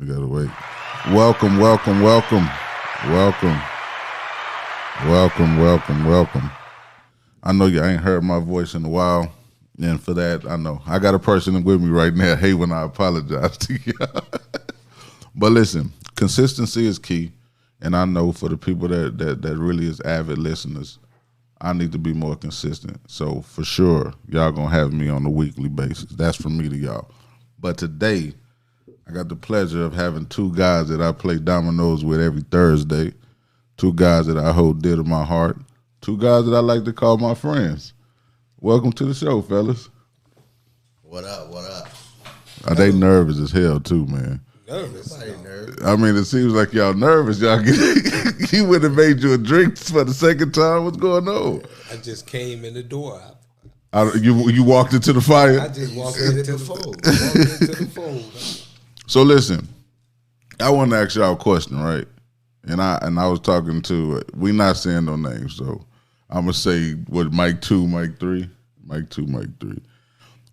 We gotta wait. Welcome, welcome, welcome, welcome, welcome, welcome, welcome. I know you ain't heard my voice in a while, and for that, I know I got a person with me right now. Hey, when I apologize to you, but listen, consistency is key, and I know for the people that really is avid listeners, I need to be more consistent. So for sure, y'all gonna have me on a weekly basis. That's from me to y'all. But today, I got the pleasure of having two guys that I play dominoes with every Thursday, two guys that I hold dear to my heart, two guys that I like to call my friends. Welcome to the show, fellas. What up, what up? Are they nervous as hell too, man? Nervous? I ain't nervous. I mean, it seems like y'all nervous. Y'all get, he would have made you a drink for the second time. What's going on? I just came in the door. You walked into the fire? I just walked into the fold. Walked into the fold. So listen, I want to ask y'all a question, right? And I was talking to, we not saying no names, so I'm going to say, what, Mike 2, Mike 3? Mike 2, Mike 3.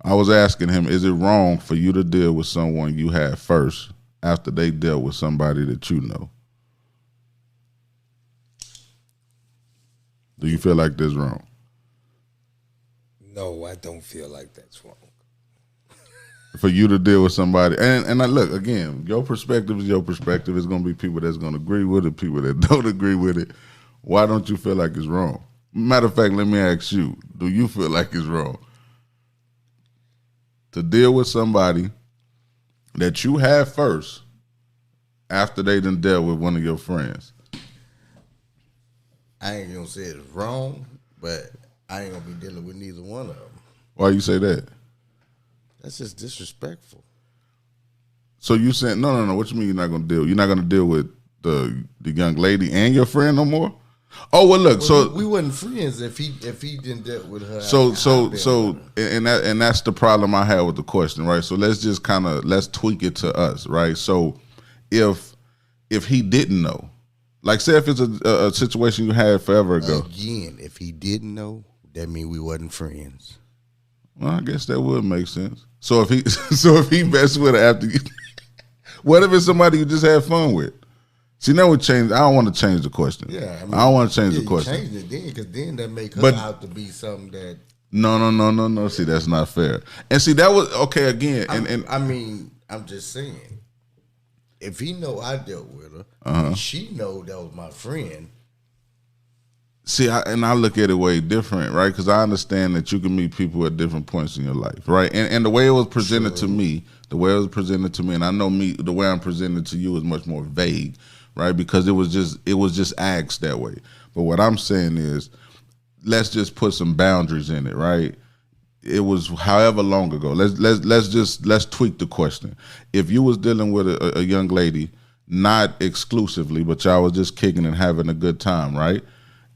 I was asking him, is it wrong for you to deal with someone you had first after they dealt with somebody that you know? Do you feel like that's wrong? No, I don't feel like that's wrong. For you to deal with somebody, and I look, again, your perspective is your perspective. There's going to be people that's going to agree with it, people that don't agree with it. Why don't you feel like it's wrong? Matter of fact, let me ask you, do you feel like it's wrong to deal with somebody that you had first after they done dealt with one of your friends? I ain't gonna say it's wrong, but I ain't gonna be dealing with neither one of them. Why you say that? That's just disrespectful. So you saying no? What you mean you're not gonna deal? You're not gonna deal with the young lady and your friend no more? Oh well, look. So we wasn't friends if he didn't deal with her. And that's the problem I had with the question, right? So let's just let's tweak it to us, right? So if he didn't know, like say if it's a situation you had forever ago. Again, if he didn't know, that means we wasn't friends. Well, I guess that would make sense. So if he messed with her after you, what if it's somebody you just had fun with? See, now we change. I don't want to change the question. Yeah, I don't want to change the question. Change it then, because then that make her out to be something that. No. See, that's not fair. And see, that was okay again. I mean, I'm just saying, if he know I dealt with her, and she know that was my friend. See, I look at it way different, right? Because I understand that you can meet people at different points in your life, right? And the way it was presented to me, and I know the way I'm presenting to you is much more vague, right? Because it was just asked that way. But what I'm saying is, let's just put some boundaries in it, right? It was however long ago. Let's tweak the question. If you was dealing with a young lady, not exclusively, but y'all was just kicking and having a good time, right?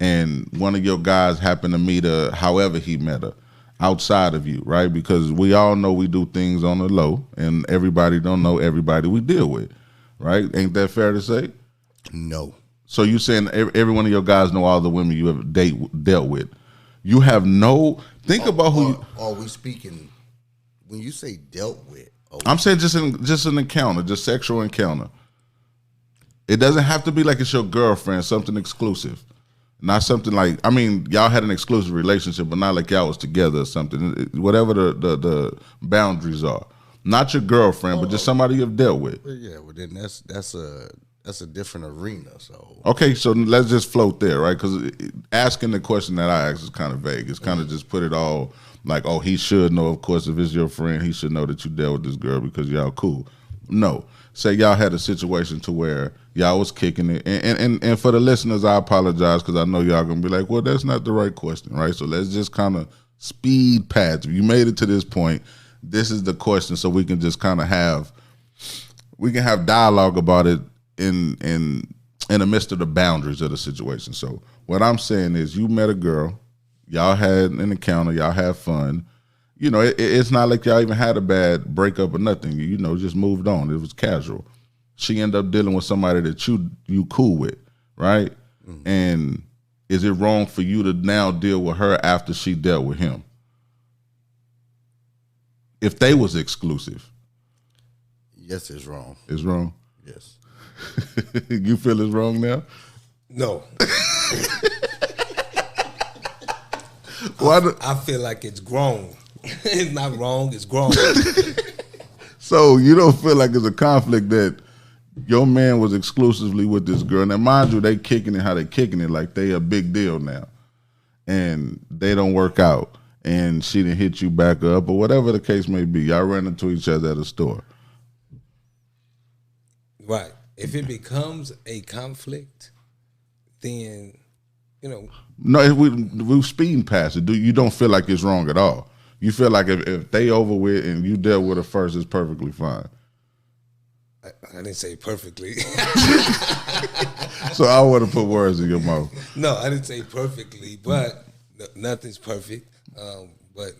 And one of your guys happened to meet her however he met her, outside of you, right? Because we all know we do things on the low, and everybody don't know everybody we deal with, right? Ain't that fair to say? No. So you saying every one of your guys know all the women you ever dealt with? You have no. Think about who. Are we speaking when you say dealt with? I'm saying just an encounter, just sexual encounter. It doesn't have to be like it's your girlfriend, something exclusive. Not something like, I mean, y'all had an exclusive relationship, but not like y'all was together or something. Whatever the boundaries are. Not your girlfriend, but just somebody you've dealt with. Yeah, well then that's a different arena. So okay, so let's just float there, right? Because asking the question that I asked is kind of vague. It's kind of just put it all like, oh, he should know. Of course, if it's your friend, he should know that you dealt with this girl because y'all cool. No. Say y'all had a situation to where y'all was kicking it. And for the listeners, I apologize because I know y'all going to be like, well, that's not the right question, right? So let's just kind of speed past. If you made it to this point, this is the question so we can just kind of have dialogue about it in the midst of the boundaries of the situation. So what I'm saying is you met a girl, y'all had an encounter, y'all had fun. You know, it's not like y'all even had a bad breakup or nothing. You know, just moved on. It was casual. She ended up dealing with somebody that you cool with, right? Mm-hmm. And is it wrong for you to now deal with her after she dealt with him? If they was exclusive. Yes, it's wrong. It's wrong? Yes. You feel it's wrong now? No, Why? I feel like it's grown. It's not wrong. It's grown. So you don't feel like it's a conflict that your man was exclusively with this girl. Now, mind you, they kicking it how they kicking it, like they a big deal now, and they don't work out, and she didn't hit you back up, or whatever the case may be. Y'all ran into each other at a store. Right. If it becomes a conflict, then No, we speeding past it. You don't feel like it's wrong at all. You feel like if they over with and you dealt with it first, it's perfectly fine. I didn't say perfectly. So I want to put words in your mouth. No, I didn't say perfectly, but nothing's perfect. But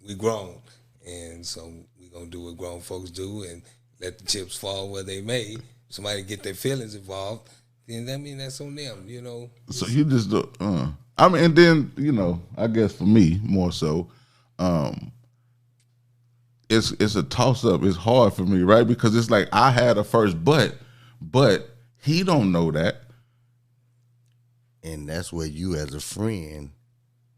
we grown, and so we gonna do what grown folks do and let the chips fall where they may. Somebody get their feelings involved, then that mean that's on them, So you just I mean, and then I guess for me more so, it's a toss up. It's hard for me, right? Because it's like I had a first, but he don't know that. And that's where you, as a friend,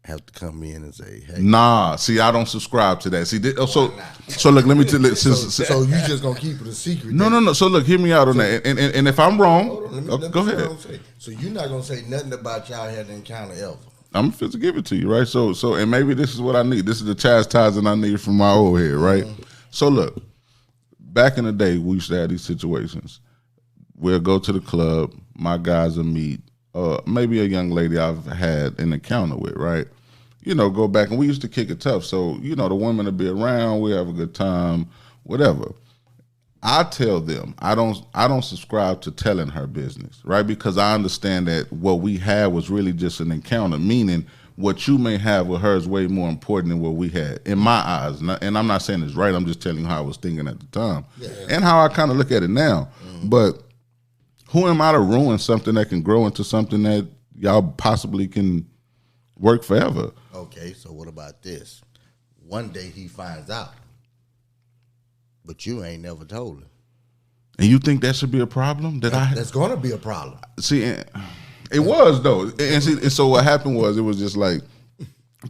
have to come in and say, "Hey, Nah, see, I don't subscribe to that. See, so look, let me tell you. so you just gonna keep it a secret?" No. So look, hear me out on that. And if I'm wrong, Hold on, let me go say ahead. what I'm saying. So you're not gonna say nothing about y'all had an encounter ever. I'm fit to give it to you, right? So, and maybe this is what I need. This is the chastising I need from my old head, right? So, look, back in the day, we used to have these situations. We'll go to the club. My guys will meet. Maybe a young lady I've had an encounter with, right? Go back, and we used to kick it tough. So, the women will be around. We have a good time, whatever. I tell them I don't subscribe to telling her business, right? Because I understand that what we had was really just an encounter, meaning what you may have with her is way more important than what we had in my eyes. And I'm not saying it's right. I'm just telling you how I was thinking at the time and how I kind of look at it now. But who am I to ruin something that can grow into something that y'all possibly can work forever? Okay, so what about this? One day he finds out, but you ain't never told him. And you think that should be a problem? That's going to be a problem. See, it was though. And so what happened was, it was just like,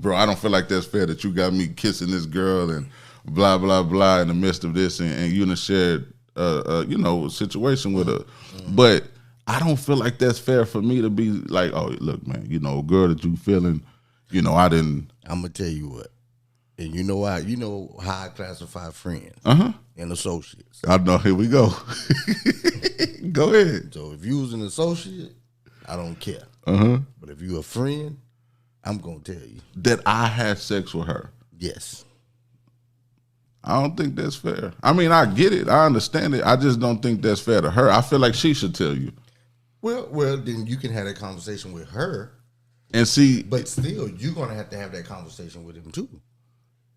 bro, I don't feel like that's fair that you got me kissing this girl and blah blah blah in the midst of this, and you done shared a situation with her. But I don't feel like that's fair for me to be like, oh, look, man, girl that you feeling, I didn't. I'm gonna tell you what, and you know how I classify friends and associates. I know. Here we go. Go ahead. So if you was an associate, I don't care. But if you a friend, I'm gonna tell you that I had sex with her. Yes. I don't think that's fair. I mean, I get it. I understand it. I just don't think that's fair to her. I feel like she should tell you. Well, then you can have that conversation with her. And see. But still, you're going to have that conversation with him too.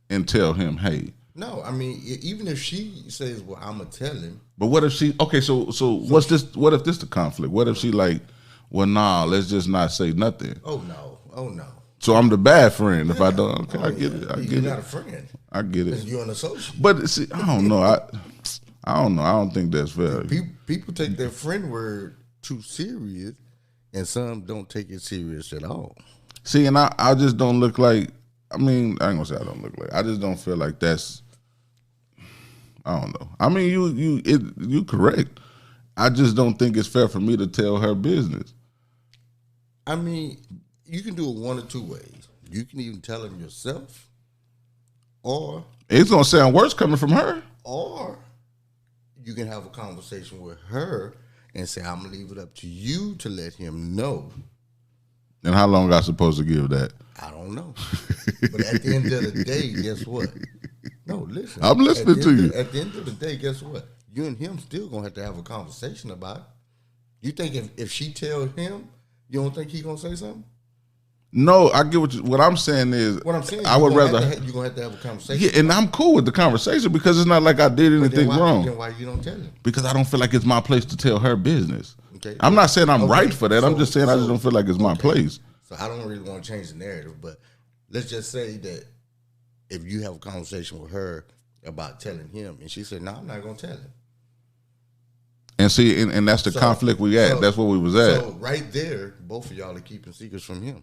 And tell him, hey. No, I mean, even if she says, well, I'm going to tell him. But what if she, okay, so what's this, what if this the conflict? What if she like, well, nah, let's just not say nothing. Oh, no. So I'm the bad friend if I don't. Okay, I get it. You're not a friend. I get it. You're an associate. But see, I don't know. I don't know. I don't think that's fair. People take their friend word too serious, and some don't take it serious at all. See, and I just don't look like. I mean, I ain't gonna say I don't look like. I just don't feel like that's. I don't know. I mean, you correct. I just don't think it's fair for me to tell her business. I mean, you can do it one or two ways. You can even tell him yourself, or it's gonna sound worse coming from her. Or you can have a conversation with her and say, "I'm gonna leave it up to you to let him know." And how long I supposed to give that? I don't know. But at the end of the day, guess what? No, listen. I'm listening to you. At the end of the day, guess what? You and him still gonna have a conversation about it. You think if she tell him, you don't think he gonna say something? No, I get what I'm saying is. What I'm saying, I would rather you're gonna have to have a conversation. Yeah, and I'm cool with the conversation because it's not like I did anything wrong. Then why you don't tell him? Because I don't feel like it's my place to tell her business. Okay. I'm not saying I'm right for that. I'm just saying I just don't feel like it's my place. So I don't really want to change the narrative, but let's just say that if you have a conversation with her about telling him, and she said, "No, I'm not gonna tell him," And see, and that's the conflict we had. That's where we was at. So right there, both of y'all are keeping secrets from him.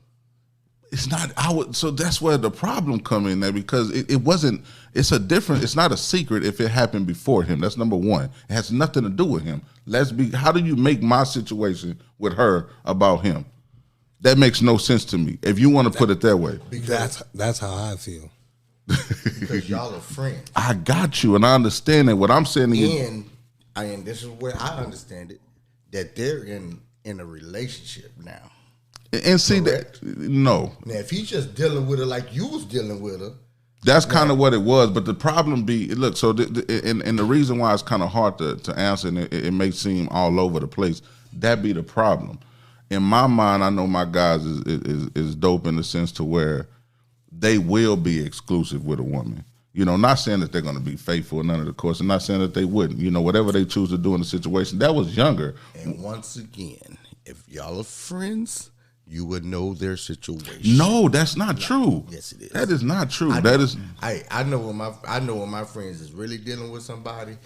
It's not so that's where the problem come in there, because it wasn't. It's a different. It's not a secret if it happened before him. That's number one. It has nothing to do with him. How do you make my situation with her about him? That makes no sense to me. If you want to put it that way, That's how I feel. Because y'all are friends. I got you, and I understand that. What I'm saying is, And this is where I understand it, that they're in a relationship now. and see Correct. that no, Now, if he's just dealing with her like you was dealing with her, that's kind of what it was. But the problem look. So and the reason why it's kind of hard to answer, and it may seem all over the place. That be the problem. In my mind, I know my guys is dope in the sense to where they will be exclusive with a woman. You know, not saying that they're going to be faithful, none of the course, and not saying that they wouldn't. You know, whatever they choose to do in the situation. That was younger. and once again, if y'all are friends, you would know their situation. No, that's not true. Yes, it is. That is not true. I That know, is. I know when my friends is really dealing with somebody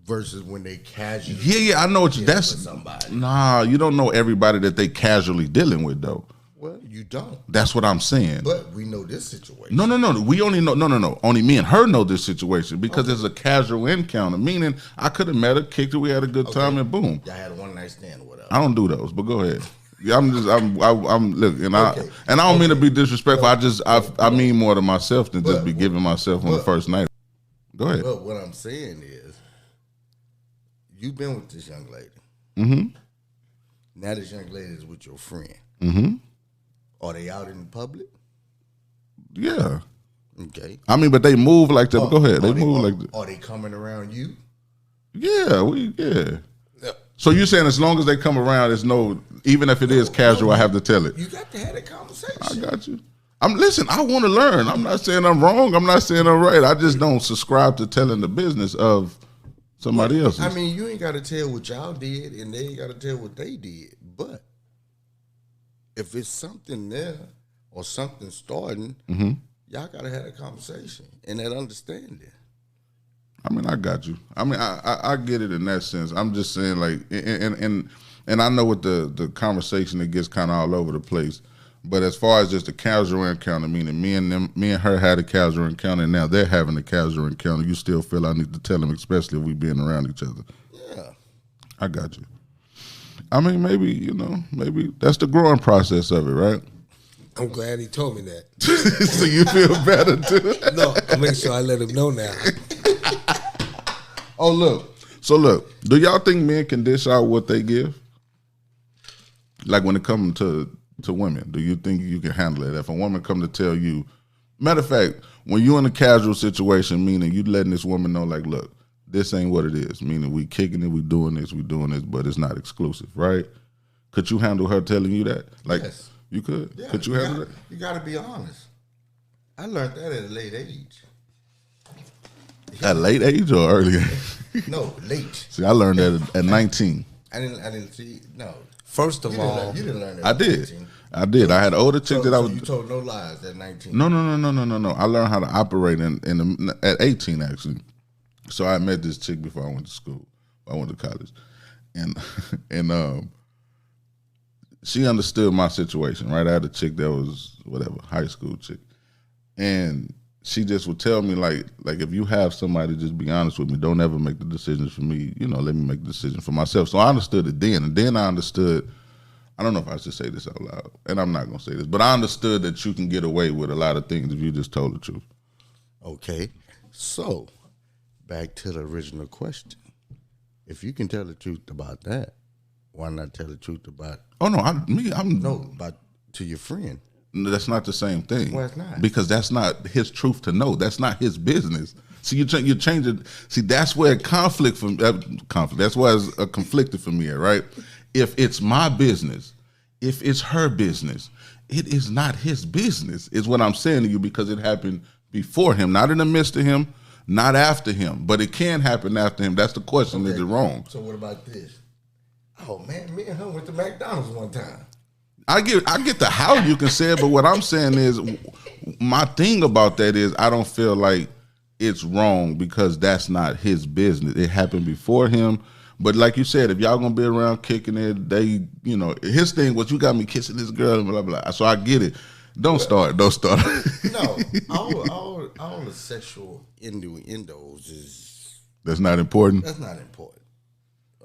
versus when they casually. Yeah, I know what you. dealing That's with somebody. nah. You don't know everybody that they casually dealing with though. Well, you don't. That's what I'm saying. But we know this situation. No. We only know. No. Only me and her know this situation because it's a casual encounter. Meaning, I could have met her, kicked her, we had a good time, and boom. Y'all had a one night stand or whatever. I don't do those, but go ahead. Yeah, I'm look, and I don't mean to be disrespectful. I mean more to myself than just be giving myself on the first night. Go ahead. But what I'm saying is, you've been with this young lady. Mm-hmm. Now this young lady is with your friend. Mm-hmm. Are they out in public? Yeah. Okay. I mean, but they move like that. But go ahead. They move like that. Are they coming around you? Yeah, yeah. So you're saying as long as they come around, there's no, even if it is casual, I have to tell it. You got to have that conversation. I got you. Listen, I want to learn. I'm not saying I'm wrong. I'm not saying I'm right. I just don't subscribe to telling the business of somebody else's. I mean, you ain't got to tell what y'all did, and they ain't got to tell what they did. But if it's something there or something starting, y'all got to have a conversation and that understanding. I mean, I got you. I mean, I get it in that sense. I'm just saying, like, and I know with the conversation, it gets kind of all over the place. But as far as just a casual encounter, meaning me and her had a casual encounter, and now they're having a casual encounter, you still feel I need to tell them, especially if we being around each other. Yeah. I got you. I mean, maybe that's the growing process of it, right? I'm glad he told me that. So you feel better too? No, I make sure I let him know now. Oh, look. So look, do y'all think men can dish out what they give? Like when it comes to women, do you think you can handle it? If a woman come to tell you, matter of fact, when you in a casual situation, meaning you letting this woman know, like, look, this ain't what it is. Meaning we kicking it, we doing this, but it's not exclusive, right? Could you handle her telling you that? Like, Yes. You could? Yeah, Could you handle that? You got to be honest. I learned that at a late age. At late age or early? No, late. See, I learned that at 19. I didn't see. No. First of all, You didn't learn that. I at did. 19. I did. I had an older chick that I So was. you told no lies at 19. No. I learned how to operate at 18 actually. So I met this chick before I went to school. I went to college, and she understood my situation. Right, I had a chick that was whatever high school chick, and she just would tell me like if you have somebody, just be honest with me. Don't ever make the decisions for me. Let me make the decision for myself. So I understood it then, and then I understood. I don't know if I should say this out loud, and I'm not gonna say this, but I understood that you can get away with a lot of things if you just told the truth. Okay. So, back to the original question. If you can tell the truth about that, why not tell the truth about Oh no, I'm about to your friend? That's not the same thing. Why it's not? Because that's not his truth to know. That's not his business. See, you change it. See, that's where conflict. That's why it's conflicted for me, right? If it's my business, if it's her business, it is not his business, is what I'm saying to you, because it happened before him, not in the midst of him, not after him, but it can happen after him. That's the question. Okay. Is it wrong? So what about this? Oh man, me and her went to McDonald's one time. I get the how you can say it, but what I'm saying is, my thing about that is I don't feel like it's wrong because that's not his business. It happened before him, But like you said, if y'all gonna be around kicking it, they, you know, his thing was you got me kissing this girl and blah blah. So I get it. Don't start. No, all the sexual innuendos is That's not important. that's not important.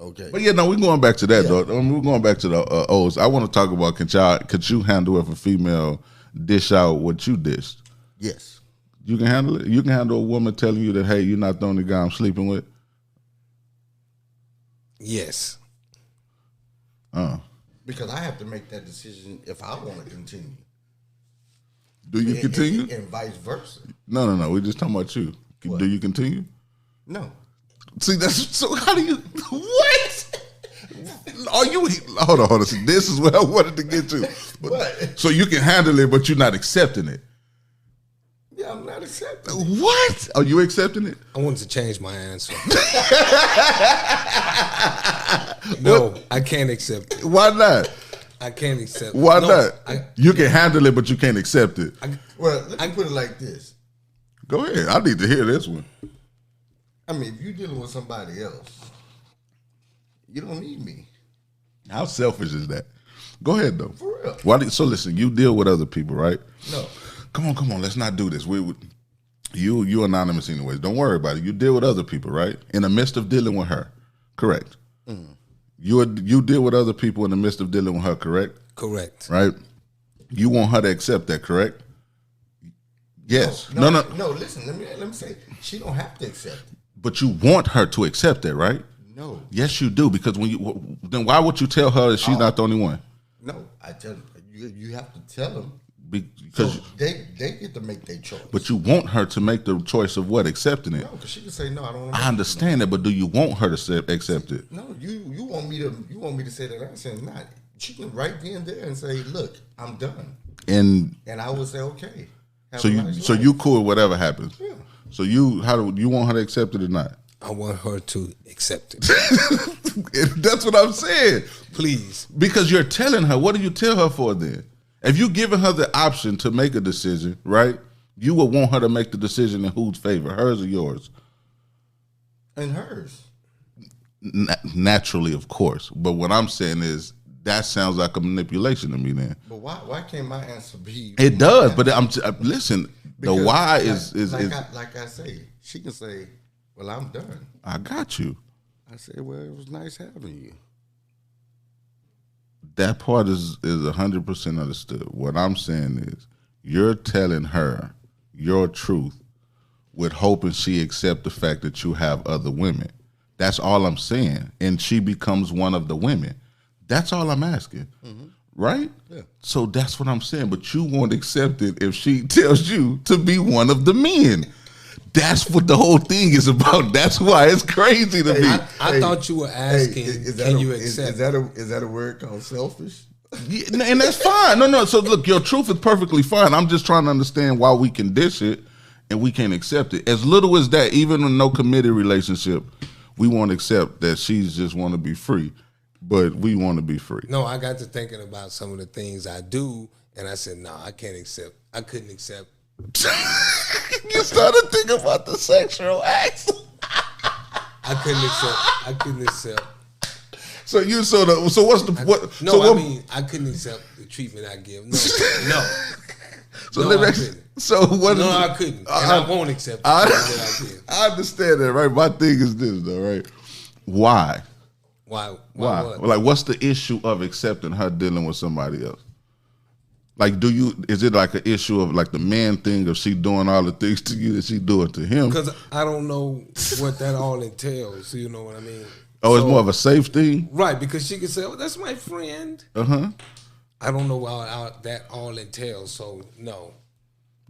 Okay. But yeah, no, we're going back to that though. We're going back to the O's. I want to talk about could you handle if a female dish out what you dished? Yes. You can handle it. You can handle a woman telling you that, hey, you're not the only guy I'm sleeping with. Yes. Because I have to make that decision if I want to continue. Do you continue? And vice versa. No. We're just talking about you. What? Do you continue? No. See, that's so. How do you? What? Are you? Hold on. See, this is what I wanted to get to. What? So you can handle it, but you're not accepting it. Yeah, I'm not accepting. What? Are you accepting it? I wanted to change my answer. No, I can't accept it. Why not? I can't accept it. Why No, not? I, You can handle it, but you can't accept it. Well, let me put it like this. Go ahead. I need to hear this one. I mean, if you're dealing with somebody else, you don't need me. How selfish is that? Go ahead though. For real. So listen, you deal with other people, right? No. Come on. Let's not do this. You anonymous anyways. Don't worry about it. You deal with other people, right? In the midst of dealing with her, correct? You deal with other people in the midst of dealing with her, correct? correct. Right? You want her to accept that, correct? Yes. No. No, listen, let me say, she don't have to accept it. But you want her to accept that, right? No. Yes, you do. Because then why would you tell her that she's not the only one? No, I tell you have to tell them. Because So they get to make their choice. but you want her to make the choice of what, accepting it. No, because she can say no. I don't want to. I understand that, but do you want her to accept it? No, you want me to say that answer and not. She can right then and there and say, "Look, I'm done," And and I would say, "Okay." Have so a you nice so life. you cool with whatever happens. Yeah. So how do you want her to accept it or not? I want her to accept it. That's what I'm saying. Please. Because you're telling her. What do you tell her for then? If you're giving her the option to make a decision, right? You would want her to make the decision in whose favor, hers or yours? And hers. Naturally, of course. But what I'm saying is that sounds like a manipulation to me. Then But why can't my answer be? it does. But listen. Because the why like, is like I say, she can say, "Well, I'm done." I got you. I say, "Well, it was nice having you." That part is 100% understood. What I'm saying is you're telling her your truth with hoping she accept the fact that you have other women. That's all I'm saying. And she becomes one of the women. That's all I'm asking. Right? Yeah. So that's what I'm saying. But you won't accept it if she tells you to be one of the men. That's what the whole thing is about. That's why it's crazy to me. I thought you were asking, can you accept? Is that a word called selfish? Yeah, and that's fine. No. So look, your truth is perfectly fine. I'm just trying to understand why we can dish it and we can't accept it. As little as that, even in no committed relationship, we won't accept that she's just want to be free, but we want to be free. No, I got to thinking about some of the things I do, and I said, no, I can't accept. I couldn't accept. You started thinking about the sexual acts. I couldn't accept. So what's the what? No, so I what, mean, I couldn't accept the treatment I give. No. so No, let me I ask- couldn't. So what? No, is- I couldn't, and I won't accept the I- treatment I give. I understand that, right? My thing is this, though, right? Why? Why? Why? What? Like, what's the issue of accepting her dealing with somebody else? Like, is it like an issue of like the man thing of she doing all the things to you that she doing to him? Because I don't know what that all entails. You know what I mean? Oh, it's So- more of a safe thing? Right, because she could say, "Oh, that's my friend." Uh-huh. I don't know what that all entails. So no.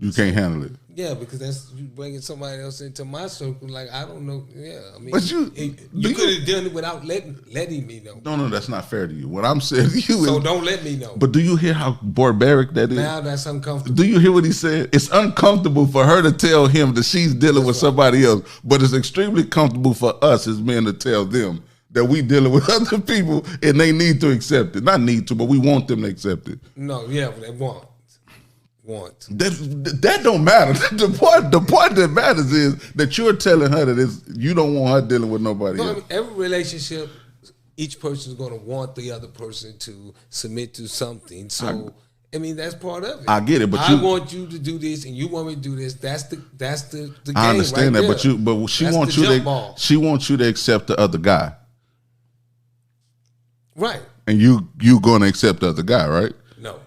You can't handle it. Yeah, because that's you bringing somebody else into my circle. Like I don't know. Yeah, I mean, But you- you could have done it without letting me know. No, that's not fair to you. What I'm saying to you So is, don't let me know. but do you hear how barbaric that is? Now that's uncomfortable. Do you hear what he said? It's uncomfortable for her to tell him that she's dealing with somebody else, but it's extremely comfortable for us as men to tell them that we dealing with other people and they need to accept it. Not need to, but we want them to accept it. No, yeah, but they want. That don't matter. The part that matters is that you're telling her that you don't want her dealing with nobody No, I else. mean, every relationship each person is going to want the other person to submit to something. So I mean, that's part of it. I get it, but I want you to do this, and you want me to do this. That's the game. I understand right that, there. but she That's wants the you jump to ball. she wants you to accept the other guy, Right? and you going to accept the other guy, right? No.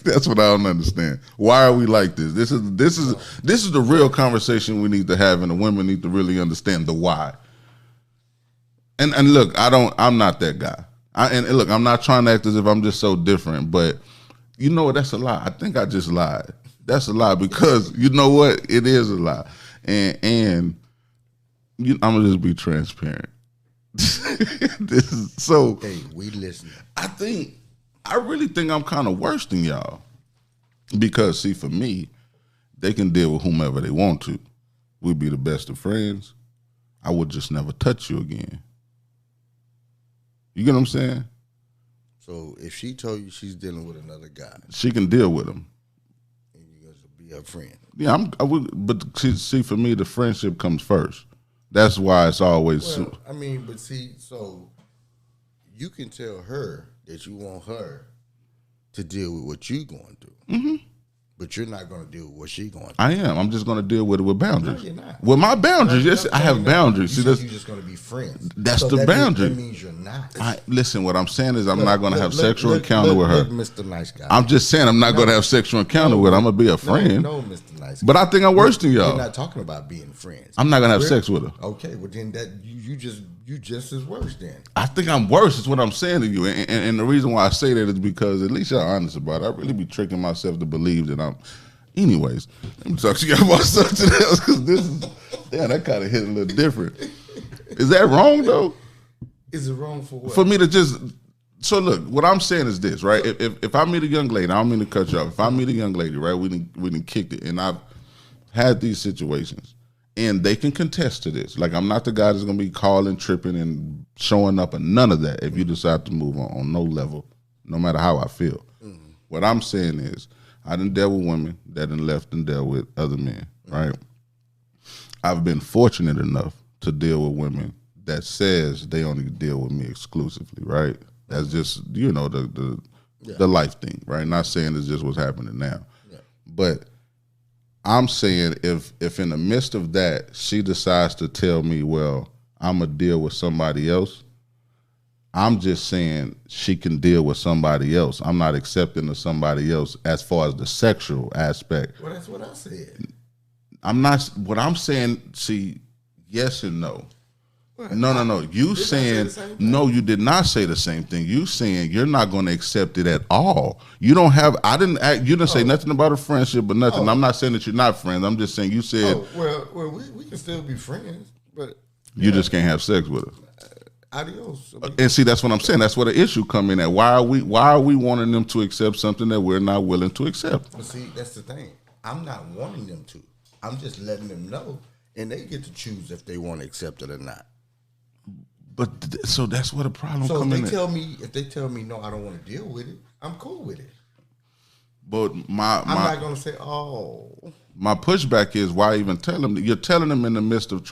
That's what I don't understand. Why are we like this? This is the real conversation we need to have, and the women need to really understand the why. And look, I'm not that guy. And look, I'm not trying to act as if I'm just so different, but you know what? That's a lie. I think I just lied. That's a lie because you know what? It is a lie. And I'm gonna just be transparent. This is so. Hey, we listen. I really think I'm kind of worse than y'all because see, for me, they can deal with whomever they want to. We'd be the best of friends. I would just never touch you again. You get what I'm saying? So if she told you she's dealing with another guy, She can deal with him. and you're gonna be her friend, Yeah, I would, but see, for me, the friendship comes first. That's why it's always. well, I mean, but see, so you can tell her that you want her to deal with what you're going through, but you're not going to deal with what she's going through. I am. I'm just going to deal with it with boundaries. No, you're not. With my boundaries, yes, I have boundaries. See, You're that's just going to be friends. that's So the that boundary. That means you're not. listen. What I'm saying is, I'm not going to have Look, sexual look, encounter with her. Look, Mr. Nice Guy. I'm just saying, I'm not going to have sexual encounter with her. I'm going to be a friend. No, Mr. Nice Guy. But I think I'm worse than We're y'all. not talking about being friends. I'm not going to have We're- sex with her. Okay, well then that you just as worse then. I think I'm worse. Is what I'm saying to you, and the reason why I say that is because at least y'all honest about it. I really be tricking myself to believe that I'm. Anyways, let me talk to you about something else because this is that kind of hit a little different. Is that wrong though? Is it wrong for what? For me to just so look, what I'm saying is this, right? If I meet a young lady, I don't mean to cut you off. If I meet a young lady, right, we done kicked it, and I've had these situations. And they can contest to this. Like, I'm not the guy that's going to be calling, tripping, and showing up, and none of that if you decide to move on no level, no matter how I feel. What I'm saying is, I done dealt with women that done left and dealt with other men, right? I've been fortunate enough to deal with women that says they only deal with me exclusively, right? That's just, you know, the life thing, right? Not saying it's just what's happening now. But I'm saying if in the midst of that, she decides to tell me, well, I'm going to deal with somebody else, I'm just saying she can deal with somebody else. I'm not accepting of somebody else as far as the sexual aspect. Well, that's what I said. I'm not, what I'm saying, see, yes and no. No. You saying, no, you did not say the same thing. You saying you're not going to accept it at all. You don't have, you didn't say nothing about a friendship or nothing. I'm not saying that you're not friends. I'm just saying you said. Well, we can still be friends, but you just can't have sex with her. Adios. And see, that's what I'm saying. That's where the issue come in at. Why are we wanting them to accept something that we're not willing to accept? But see, that's the thing. I'm not wanting them to. I'm just letting them know, and they get to choose if they want to accept it or not. But so that's where the problem So comes in. if they tell me no, I don't want to deal with it, I'm cool with it. But I'm not gonna say, oh. My pushback is why even tell them? You're telling them in the midst of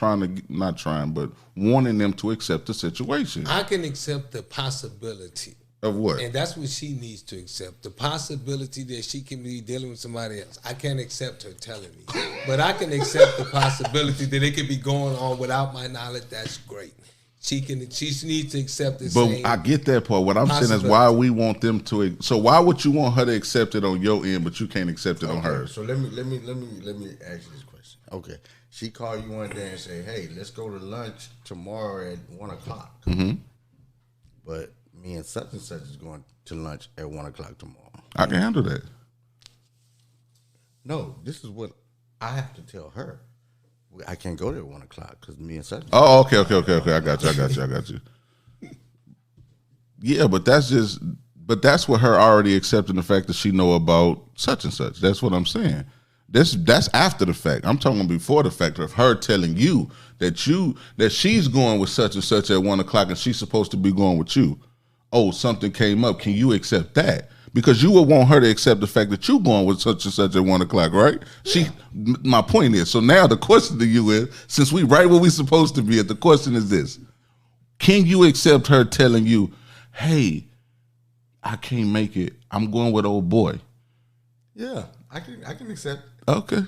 but wanting them to accept the situation. I can accept the possibility. Of what? And that's what she needs to accept. The possibility that she can be dealing with somebody else. I can't accept her telling me. But I can accept the possibility that it could be going on without my knowledge. That's great. She needs to accept the same. But I get that part. What I'm saying is why we want them to. So why would you want her to accept it on your end, but you can't accept it on hers? So let me ask you this question. Okay, she called you one day and say, "Hey, let's go to lunch tomorrow at 1:00." Mm-hmm. But me and such is going to lunch at 1:00 tomorrow. I can handle that. No, this is what I have to tell her. I can't go there at 1:00 because me and such. Oh, okay. I got you. Yeah, but that's with her already accepting the fact that she know about such and such. That's what I'm saying. That's after the fact. I'm talking before the fact of her telling you that she's going with such and such at 1:00 and she's supposed to be going with you. Oh, something came up. Can you accept that? Because you would want her to accept the fact that you're going with such and such at 1:00, right? Yeah. My point is, so now the question to you is, since we right where we supposed to be at, the question is this. Can you accept her telling you, hey, I can't make it. I'm going with old boy. Yeah, I can accept it. Okay.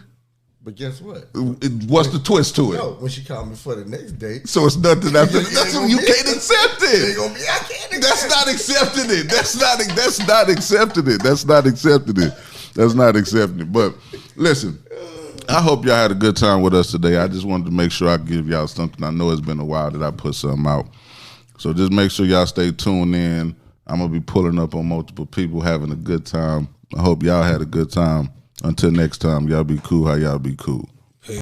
But guess what? What's the twist to it? No, when she called me for the next date. So it's nothing after. That's gonna you be can't it. accept It it. ain't gonna be, I can't accept That's not accepting it. That's not accepting it. That's not accepting it. That's not accepting it. But listen, I hope y'all had a good time with us today. I just wanted to make sure I give y'all something. I know it's been a while that I put something out. So just make sure y'all stay tuned in. I'm going to be pulling up on multiple people having a good time. I hope y'all had a good time. Until next time, y'all be cool how y'all be cool.